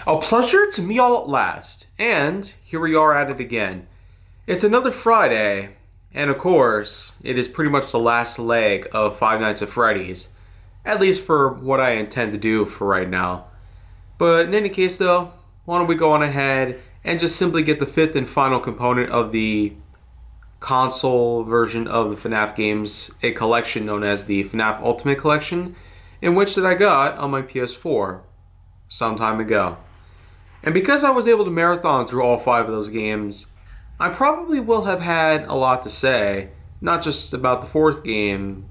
A pleasure to me all at last, and here we are at it again. It's another Friday, and of course, it is pretty much the last leg of Five Nights at Freddy's, at least for what I intend to do for right now. But in any case though, why don't we go on ahead and just simply get the fifth and final component of the console version of the FNAF games, a collection known as the FNAF Ultimate Collection, in which that I got on my PS4 some time ago. And because I was able to marathon through all 5 of those games, I probably will have had a lot to say, not just about the 4th game,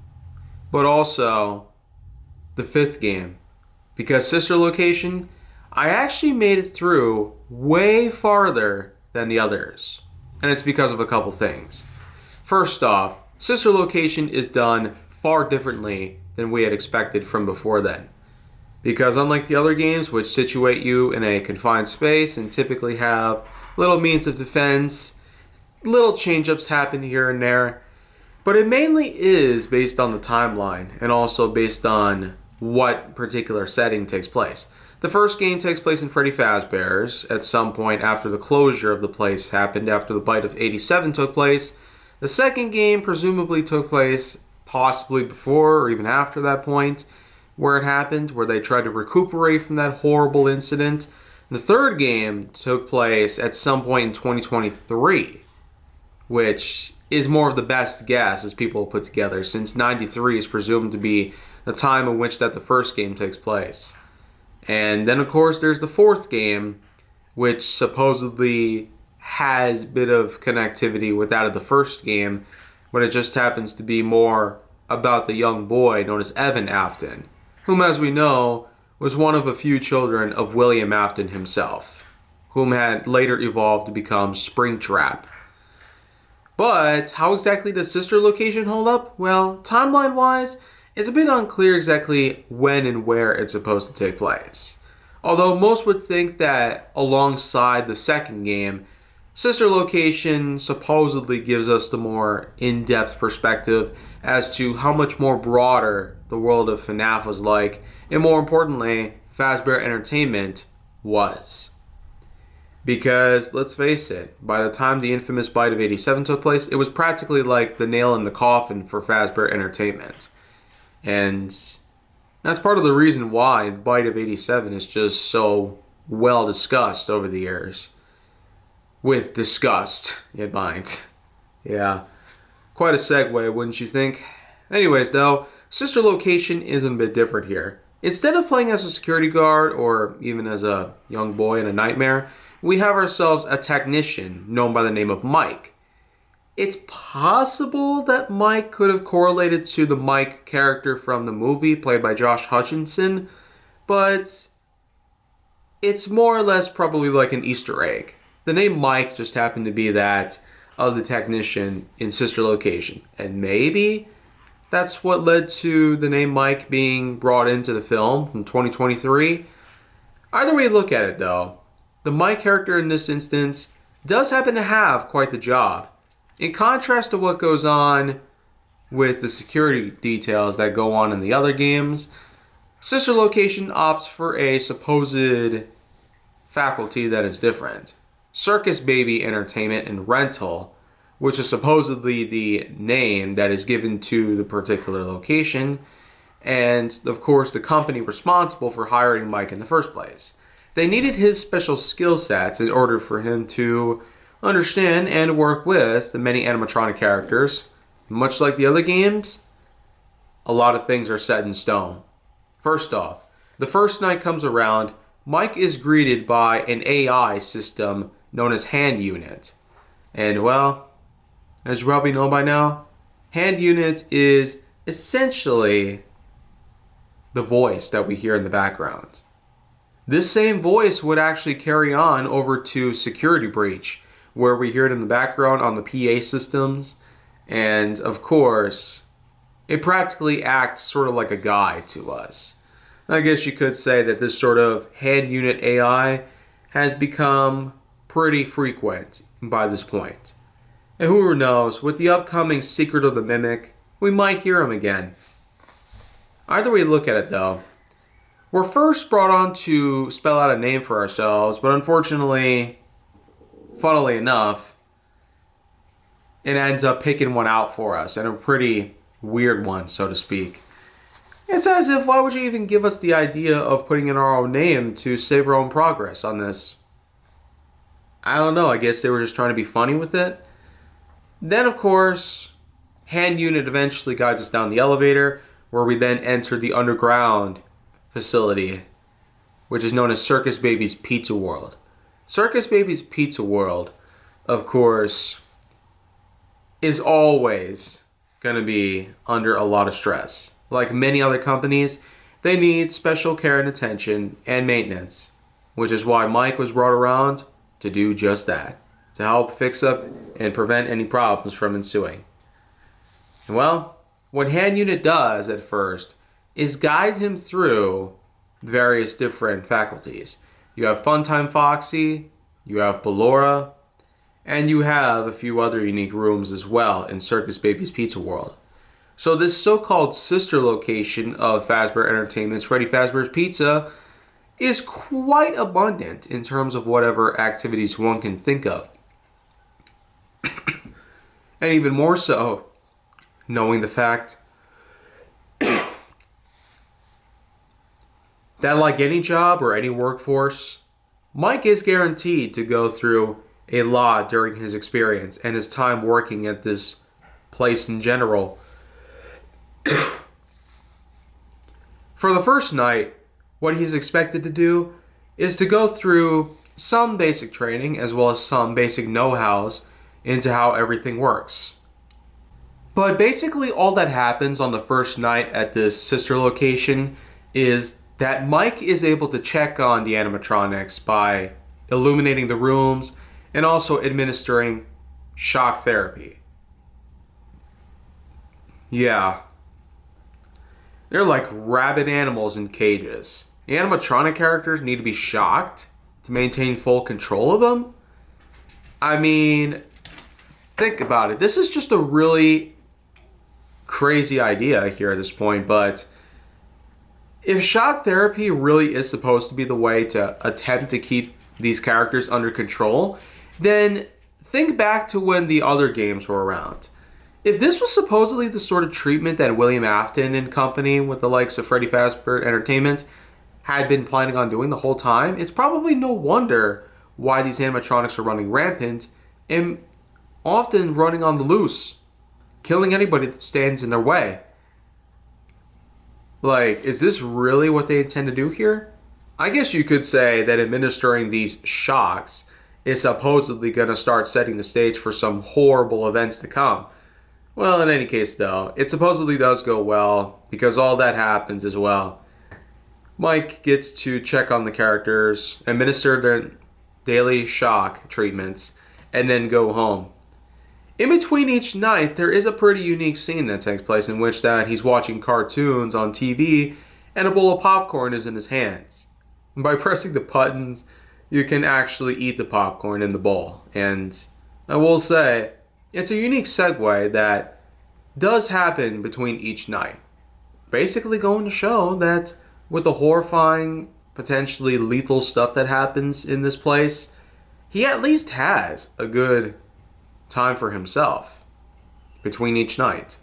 but also the 5th game. Because Sister Location, I actually made it through way farther than the others. And it's because of a couple things. First off, Sister Location is done far differently than we had expected from before then. Because unlike the other games, which situate you in a confined space and typically have little means of defense, little change-ups happen here and there, but it mainly is based on the timeline and also based on what particular setting takes place. The first game takes place in Freddy Fazbear's at some point after the closure of the place happened after the bite of 87 took place. The second game presumably took place possibly before or even after that point where it happened, where they tried to recuperate from that horrible incident. And the third game took place at some point in 2023, which is more of the best guess as people put together, since 93 is presumed to be the time in which that the first game takes place. And then of course there's the fourth game, which supposedly has a bit of connectivity with that of the first game, but it just happens to be more about the young boy known as Evan Afton, whom, as we know, was one of a few children of William Afton himself, whom had later evolved to become Springtrap. But how exactly does Sister Location hold up? Well, timeline-wise, it's a bit unclear exactly when and where it's supposed to take place. Although most would think that alongside the second game, Sister Location supposedly gives us the more in-depth perspective as to how much more broader the world of FNAF was like, and more importantly, Fazbear Entertainment was. Because, let's face it, by the time the infamous bite of 87 took place, it was practically like the nail in the coffin for Fazbear Entertainment. And that's part of the reason why the bite of 87 is just so well discussed over the years. With disgust in mind. Yeah. Quite a segue, wouldn't you think? Anyways, though, Sister Location is a bit different here. Instead of playing as a security guard or even as a young boy in a nightmare, we have ourselves a technician known by the name of Mike. It's possible that Mike could have correlated to the Mike character from the movie played by Josh Hutcherson, but it's more or less probably like an Easter egg. The name Mike just happened to be that of the technician in Sister Location. And maybe that's what led to the name Mike being brought into the film from 2023. Either way you look at it though, the Mike character in this instance does happen to have quite the job. In contrast to what goes on with the security details that go on in the other games, Sister Location opts for a supposed faculty that is different. Circus Baby Entertainment and Rental, which is supposedly the name that is given to the particular location, and of course the company responsible for hiring Mike in the first place. They needed his special skill sets in order for him to understand and work with the many animatronic characters. Much like the other games, a lot of things are set in stone. First off, the first night comes around, Mike is greeted by an AI system known as Hand Unit. And well, as you probably know by now, Hand Unit is essentially the voice that we hear in the background. This same voice would actually carry on over to Security Breach, where we hear it in the background on the PA systems. And of course, it practically acts sort of like a guide to us. I guess you could say that this sort of Hand Unit AI has become pretty frequent by this point. And who knows, with the upcoming Secret of the Mimic, we might hear him again. Either way you look at it though, We're first brought on to spell out a name for ourselves, but unfortunately, funnily enough, it ends up picking one out for us, and a pretty weird one, so to speak. It's as if, why would you even give us the idea of putting in our own name to save our own progress on this? I don't know, I guess they were just trying to be funny with it. Then, of course, Hand Unit eventually guides us down the elevator, where we then enter the underground facility, which is known as Circus Baby's Pizza World. Circus Baby's Pizza World, of course, is always going to be under a lot of stress. Like many other companies, they need special care and attention and maintenance, which is why Mike was brought around to do just that, to help fix up and prevent any problems from ensuing. Well, what Hand Unit does at first is guide him through various different faculties. You have Funtime Foxy, you have Ballora, and you have a few other unique rooms as well in Circus Baby's Pizza World. So this so-called sister location of Fazbear Entertainment's Freddy Fazbear's Pizza is quite abundant in terms of whatever activities one can think of. And even more so, knowing the fact that like any job or any workforce, Mike is guaranteed to go through a lot during his experience and his time working at this place in general. For the first night, what he's expected to do is to go through some basic training as well as some basic know-hows into how everything works. But basically all that happens on the first night at this sister location is that Mike is able to check on the animatronics by illuminating the rooms and also administering shock therapy. Yeah. They're like rabid animals in cages. The animatronic characters need to be shocked to maintain full control of them? I mean, think about it. This is just a really crazy idea here at this point, but if shock therapy really is supposed to be the way to attempt to keep these characters under control, then think back to when the other games were around. If this was supposedly the sort of treatment that William Afton and company with the likes of Freddy Fazbear Entertainment had been planning on doing the whole time, it's probably no wonder why these animatronics are running rampant and often running on the loose, killing anybody that stands in their way. Like, is this really what they intend to do here? I guess you could say that administering these shocks is supposedly going to start setting the stage for some horrible events to come. Well, in any case, though, it supposedly does go well because all that happens as well. Mike gets to check on the characters, administer their daily shock treatments, and then go home. In between each night, there is a pretty unique scene that takes place in which that he's watching cartoons on TV and a bowl of popcorn is in his hands. And by pressing the buttons, you can actually eat the popcorn in the bowl. And I will say, it's a unique segue that does happen between each night. Basically going to show that with the horrifying, potentially lethal stuff that happens in this place, he at least has a good time for himself between each night.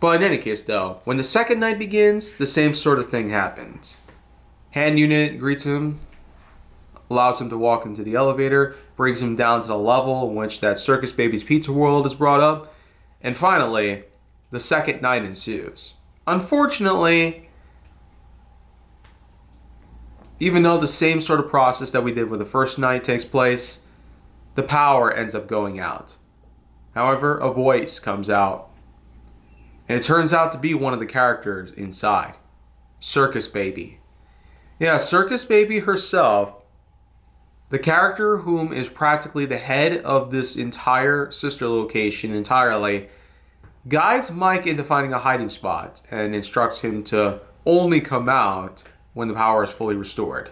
But in any case, though, when the second night begins, the same sort of thing happens. Hand Unit greets him, allows him to walk into the elevator, brings him down to the level in which that Circus Baby's Pizza World is brought up, and finally, the second night ensues. Unfortunately, even though the same sort of process that we did with the first night takes place, the power ends up going out. However, a voice comes out, and it turns out to be one of the characters inside, Circus Baby. Yeah, Circus Baby herself, the character whom is practically the head of this entire sister location entirely, guides Mike into finding a hiding spot and instructs him to only come out when the power is fully restored.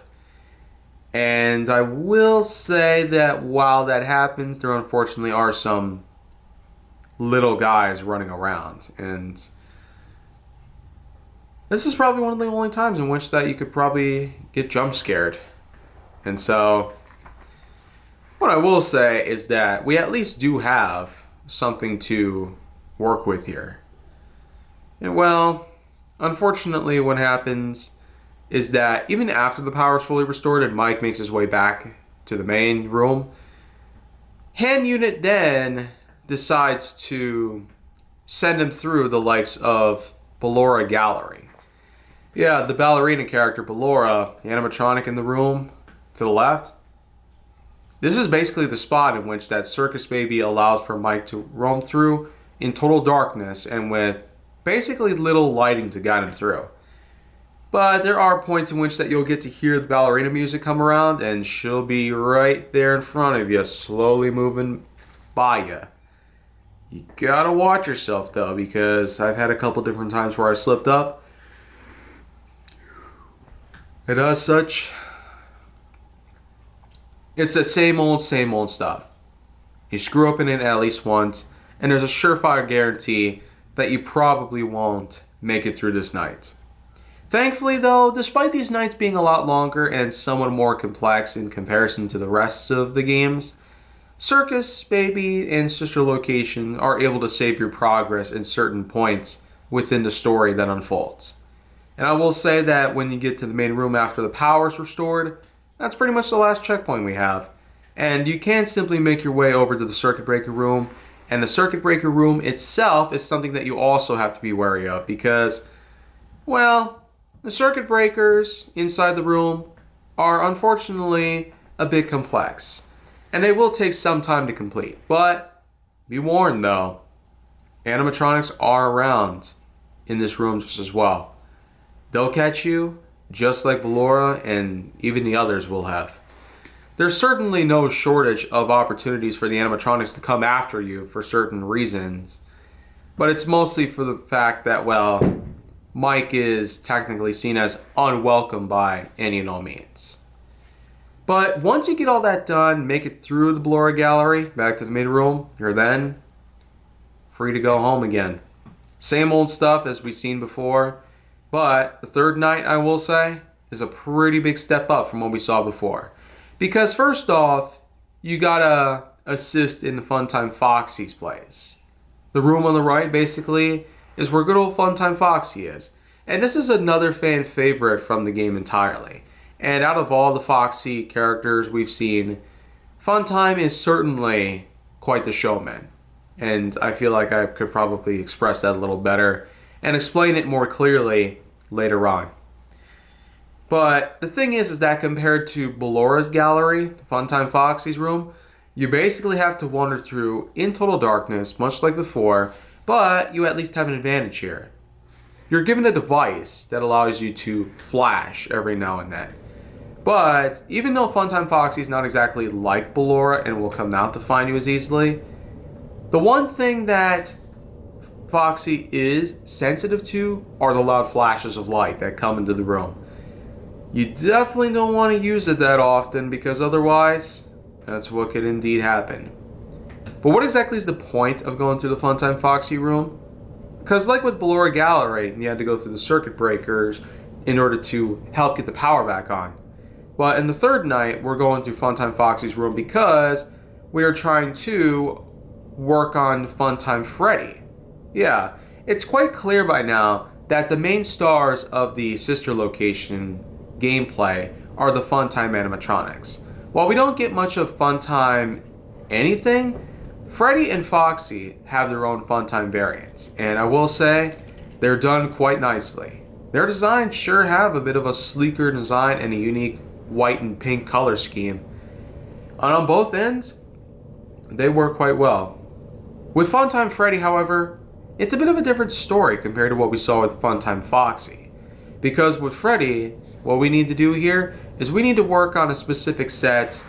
And I will say that while that happens, there unfortunately are some little guys running around. And this is probably one of the only times in which that you could probably get jump scared. And so, what I will say is that we at least do have something to work with here. And well, unfortunately what happens is that even after the power is fully restored and Mike makes his way back to the main room, Hand Unit then decides to send him through the likes of Ballora Gallery. Yeah, the ballerina character Ballora, the animatronic in the room to the left. This is basically the spot in which that circus baby allows for Mike to roam through in total darkness and with basically little lighting to guide him through. But there are points in which that you'll get to hear the ballerina music come around and she'll be right there in front of you, slowly moving by you. You gotta watch yourself though, because I've had a couple different times where I slipped up. And as such, it's the same old stuff. You screw up in it at least once, and there's a surefire guarantee that you probably won't make it through this night. Thankfully though, despite these nights being a lot longer and somewhat more complex in comparison to the rest of the games, Circus, Baby, and Sister Location are able to save your progress in certain points within the story that unfolds. And I will say that when you get to the main room after the power is restored, that's pretty much the last checkpoint we have. And you can simply make your way over to the Circuit Breaker room, and the Circuit Breaker room itself is something that you also have to be wary of because, well, the circuit breakers inside the room are unfortunately a bit complex, and they will take some time to complete. But be warned though, animatronics are around in this room just as well. They'll catch you just like Ballora and even the others will have. There's certainly no shortage of opportunities for the animatronics to come after you for certain reasons, but it's mostly for the fact that, well, Mike is technically seen as unwelcome by any and all means. But once you get all that done, make it through the Ballora Gallery, back to the main room, you're then free to go home again. Same old stuff as we've seen before, but the third night, I will say, is a pretty big step up from what we saw before. Because first off, you gotta assist in the Funtime Foxy's place. The room on the right, basically, is where good old Funtime Foxy is. And this is another fan favorite from the game entirely. And out of all the Foxy characters we've seen, Funtime is certainly quite the showman. And I feel like I could probably express that a little better and explain it more clearly later on. But the thing is that compared to Ballora's gallery, Funtime Foxy's room, you basically have to wander through in total darkness, much like before, but you at least have an advantage here. You're given a device that allows you to flash every now and then. But even though Funtime Foxy is not exactly like Ballora and will come out to find you as easily, the one thing that Foxy is sensitive to are the loud flashes of light that come into the room. You definitely don't want to use it that often because otherwise, that's what could indeed happen. But what exactly is the point of going through the Funtime Foxy room? Because like with Ballora Gallery, you had to go through the circuit breakers in order to help get the power back on. But in the third night, we're going through Funtime Foxy's room because we are trying to work on Funtime Freddy. Yeah, it's quite clear by now that the main stars of the Sister Location gameplay are the Funtime animatronics. While we don't get much of Funtime anything, Freddy and Foxy have their own Funtime variants, and I will say, they're done quite nicely. Their designs sure have a bit of a sleeker design and a unique white and pink color scheme. And on both ends, they work quite well. With Funtime Freddy, however, it's a bit of a different story compared to what we saw with Funtime Foxy. Because with Freddy, what we need to do here is we need to work on a specific set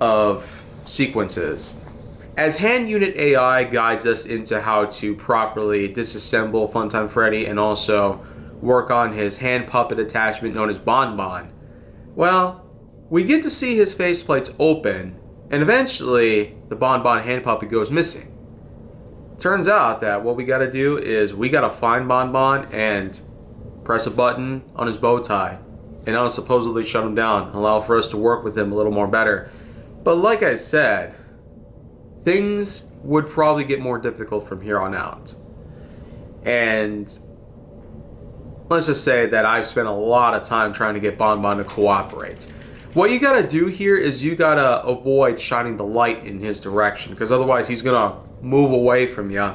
of sequences. As Hand Unit AI guides us into how to properly disassemble Funtime Freddy and also work on his hand puppet attachment known as Bonbon, well, we get to see his faceplates open, and eventually the Bonbon hand puppet goes missing. Turns out that what we gotta do is we gotta find Bonbon and press a button on his bow tie, and that'll supposedly shut him down, allow for us to work with him a little more better. But like I said, things would probably get more difficult from here on out. And let's just say that I've spent a lot of time trying to get Bon Bon to cooperate. What you gotta do here is you gotta avoid shining the light in his direction, because otherwise he's gonna move away from you.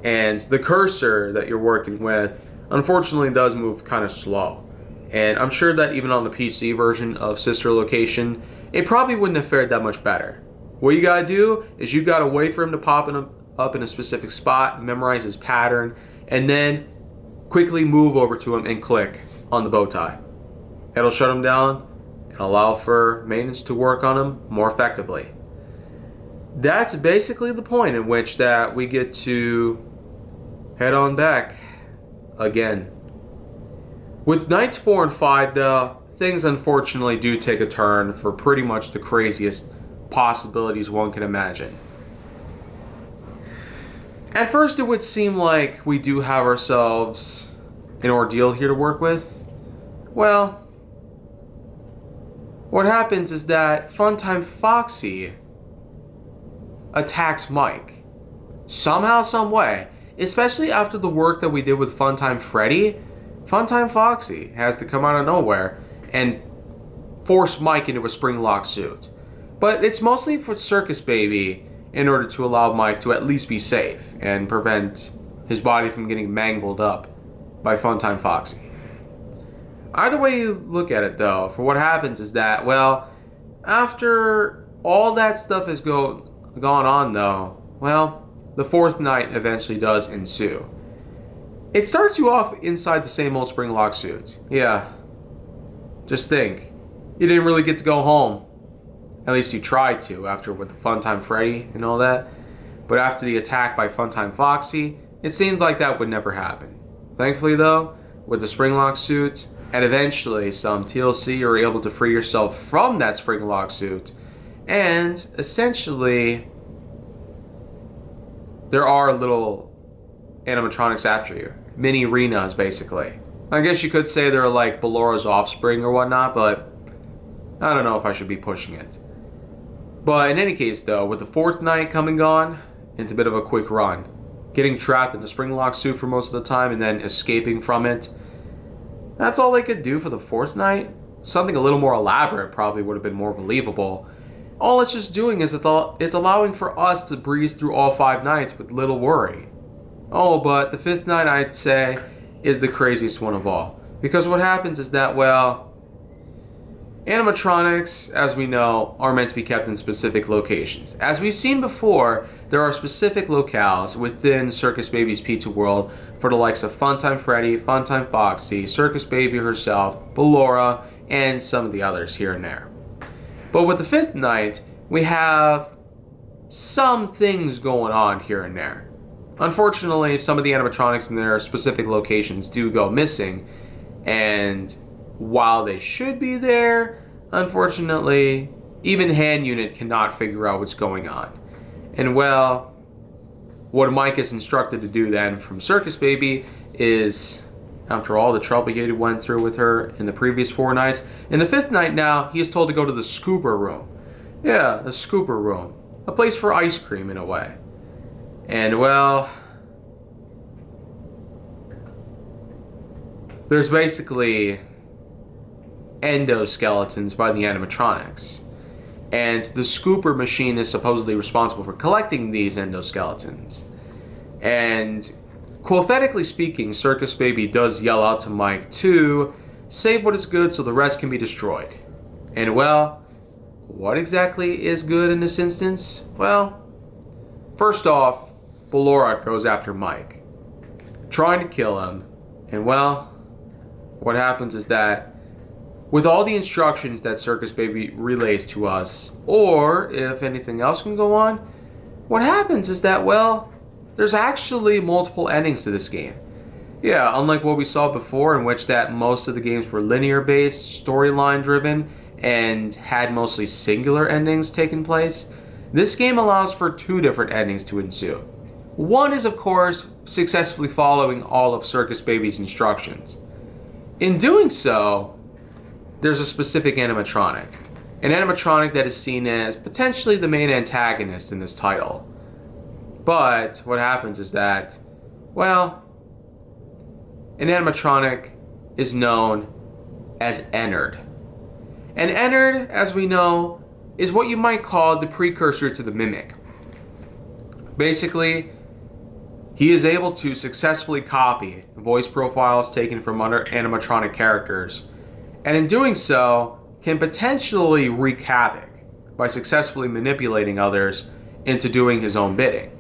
And the cursor that you're working with, unfortunately, does move kind of slow. And I'm sure that even on the PC version of Sister Location, it probably wouldn't have fared that much better. What you gotta do is you gotta wait for him to pop up in a specific spot, memorize his pattern, and then quickly move over to him and click on the bow tie. It'll shut him down and allow for maintenance to work on him more effectively. That's basically the point in which that we get to head on back again. With nights 4 and 5 though, things unfortunately do take a turn for pretty much the craziest possibilities one can imagine. At first it would seem like we do have ourselves an ordeal here to work with. Well, what happens is that Funtime Foxy attacks Mike. Somehow, some way. Especially after the work that we did with Funtime Freddy, Funtime Foxy has to come out of nowhere and force Mike into a spring lock suit. But it's mostly for Circus Baby in order to allow Mike to at least be safe and prevent his body from getting mangled up by Funtime Foxy. Either way you look at it though, for what happens is that, well, after all that stuff has gone on though, well, the fourth night eventually does ensue. It starts you off inside the same old spring lock suit. Yeah. Just think. You didn't really get to go home. At least you tried to after with the Funtime Freddy and all that. But after the attack by Funtime Foxy, it seemed like that would never happen. Thankfully though, with the spring lock suit, and eventually some TLC, you're able to free yourself from that spring lock suit. And essentially, there are little animatronics after you. Mini Renas, basically. I guess you could say they're like Ballora's offspring or whatnot, but I don't know if I should be pushing it. But in any case though, with the fourth night coming on, it's a bit of a quick run. Getting trapped in the spring lock suit for most of the time and then escaping from it. That's all they could do for the fourth night. Something a little more elaborate probably would have been more believable. All it's just doing is it's allowing for us to breeze through all 5 nights with little worry. Oh, but the 5th night I'd say is the craziest one of all. Because what happens is that, well, animatronics, as we know, are meant to be kept in specific locations. As we've seen before, there are specific locales within Circus Baby's Pizza World for the likes of Funtime Freddy, Funtime Foxy, Circus Baby herself, Ballora, and some of the others here and there. But with the 5th night, we have some things going on here and there. Unfortunately, some of the animatronics in their specific locations do go missing, and while they should be there, unfortunately, even Hand Unit cannot figure out what's going on. And well, what Mike is instructed to do then from Circus Baby is, after all the trouble he went through with her in the previous 4 nights, in the 5th night now, he is told to go to the Scooper Room. Yeah, the Scooper Room. A place for ice cream in a way. And well, there's basically endoskeletons by the animatronics. And the Scooper machine is supposedly responsible for collecting these endoskeletons. And quothetically speaking, Circus Baby does yell out to Mike to save what is good so the rest can be destroyed. And well, what exactly is good in this instance? Well, first off, Ballora goes after Mike, trying to kill him. And well, what happens is that with all the instructions that Circus Baby relays to us, or if anything else can go on, what happens is that, well, there's actually multiple endings to this game. Yeah, unlike what we saw before, in which that most of the games were linear-based, storyline-driven, and had mostly singular endings taking place, this game allows for 2 different endings to ensue. One is, of course, successfully following all of Circus Baby's instructions. In doing so, there's a specific animatronic. An animatronic that is seen as potentially the main antagonist in this title. But what happens is that, well, an animatronic is known as Ennard. And Ennard, as we know, is what you might call the precursor to the Mimic. Basically, he is able to successfully copy voice profiles taken from other animatronic characters, and in doing so, can potentially wreak havoc by successfully manipulating others into doing his own bidding.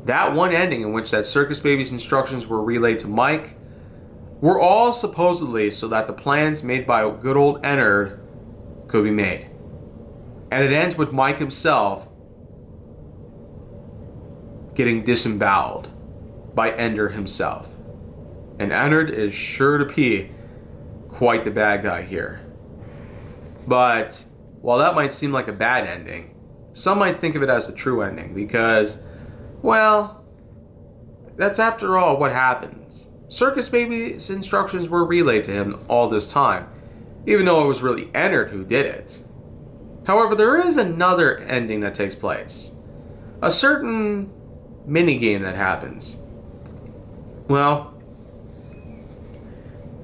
That one ending in which that Circus Baby's instructions were relayed to Mike were all supposedly so that the plans made by good old Ennard could be made. And it ends with Mike himself getting disemboweled by Ender himself. And Ennard is sure to be quite the bad guy here. But while that might seem like a bad ending, some might think of it as a true ending because, well, that's after all what happens. Circus Baby's instructions were relayed to him all this time, even though it was really Ennard who did it. However, there is another ending that takes place. A certain minigame that happens. Well,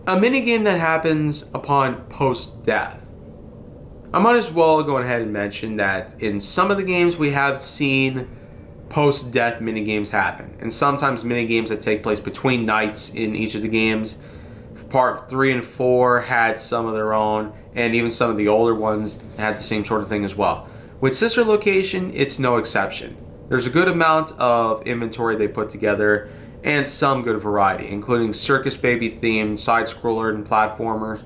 a minigame that happens upon post-death. I might as well go ahead and mention that in some of the games we have seen post-death minigames happen. And sometimes minigames that take place between nights in each of the games. Part 3 and 4 had some of their own, and even some of the older ones had the same sort of thing as well. With Sister Location, it's no exception. There's a good amount of inventory they put together, and some good variety, including Circus Baby themed side-scroller and platformers,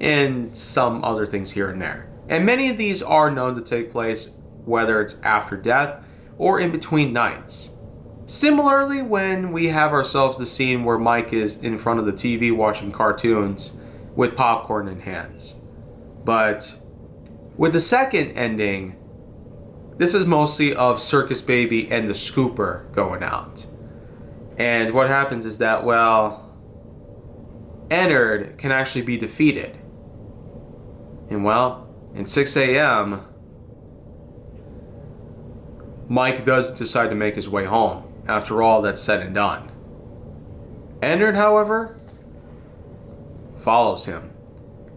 and some other things here and there. And many of these are known to take place whether it's after death or in between nights. Similarly, when we have ourselves the scene where Mike is in front of the TV watching cartoons with popcorn in hands. But with the second ending, this is mostly of Circus Baby and the Scooper going out. And what happens is that, well, Ennard can actually be defeated. And well, in 6 a.m., Mike does decide to make his way home after all that's said and done. Ennard, however, follows him.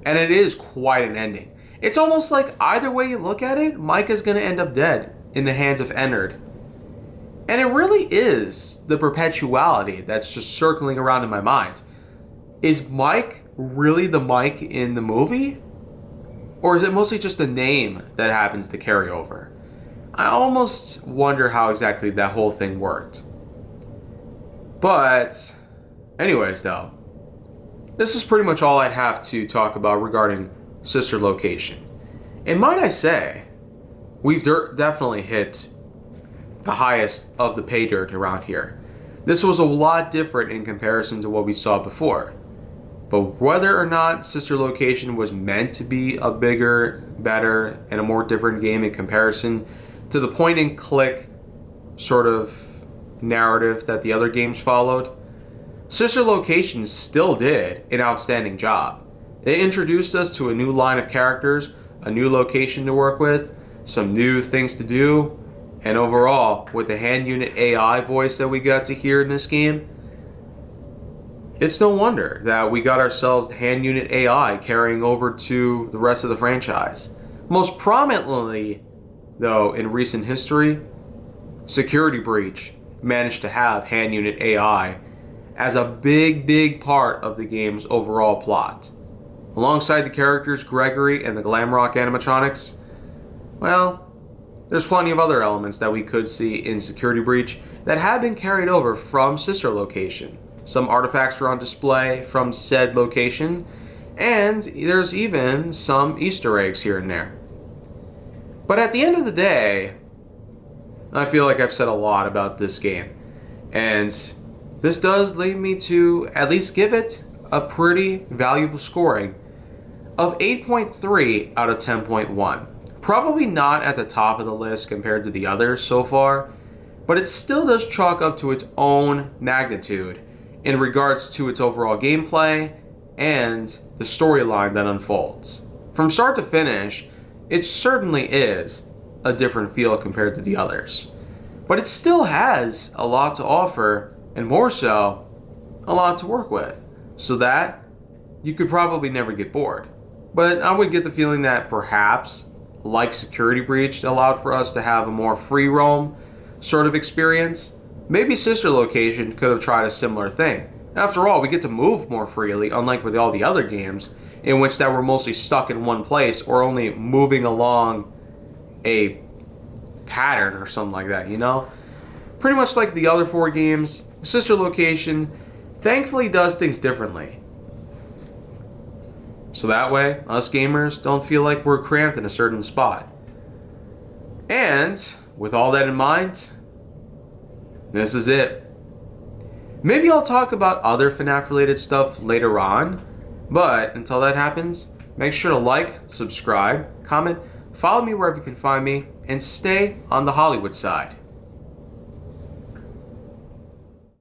And it is quite an ending. It's almost like either way you look at it, Mike is going to end up dead in the hands of Ennard. And it really is the perpetuality that's just circling around in my mind. Is Mike really the Mike in the movie? Or is it mostly just the name that happens to carry over? I almost wonder how exactly that whole thing worked. But, anyways though, this is pretty much all I'd have to talk about regarding Sister Location. And might I say, we've definitely hit the highest of the pay dirt around here. This was a lot different in comparison to what we saw before. But whether or not Sister Location was meant to be a bigger, better, and a more different game in comparison to the point-and-click sort of narrative that the other games followed, Sister Location still did an outstanding job. They introduced us to a new line of characters, a new location to work with, some new things to do, and overall, with the hand unit AI voice that we got to hear in this game, it's no wonder that we got ourselves hand unit AI carrying over to the rest of the franchise. Most prominently, though, in recent history, Security Breach managed to have hand unit AI as a big part of the game's overall plot. Alongside the characters Gregory and the Glamrock animatronics, well, there's plenty of other elements that we could see in Security Breach that have been carried over from Sister Location. Some artifacts are on display from said location, and there's even some Easter eggs here and there. But at the end of the day, I feel like I've said a lot about this game, and this does lead me to at least give it a pretty valuable scoring of 8.3 out of 10.1. Probably not at the top of the list compared to the others so far, but it still does chalk up to its own magnitude in regards to its overall gameplay and the storyline that unfolds. From start to finish, it certainly is a different feel compared to the others. But it still has a lot to offer, and more so, a lot to work with, so that you could probably never get bored. But I would get the feeling that perhaps, like Security Breach allowed for us to have a more free roam sort of experience, maybe Sister Location could have tried a similar thing. After all, we get to move more freely, unlike with all the other games, in which that we're mostly stuck in one place or only moving along a pattern or something like that, you know? Pretty much like the other 4 games, Sister Location thankfully does things differently. So that way, us gamers don't feel like we're cramped in a certain spot. And, with all that in mind, this is it. Maybe I'll talk about other FNAF related stuff later on, but until that happens, make sure to like, subscribe, comment, follow me wherever you can find me, and stay on the Hollywood side.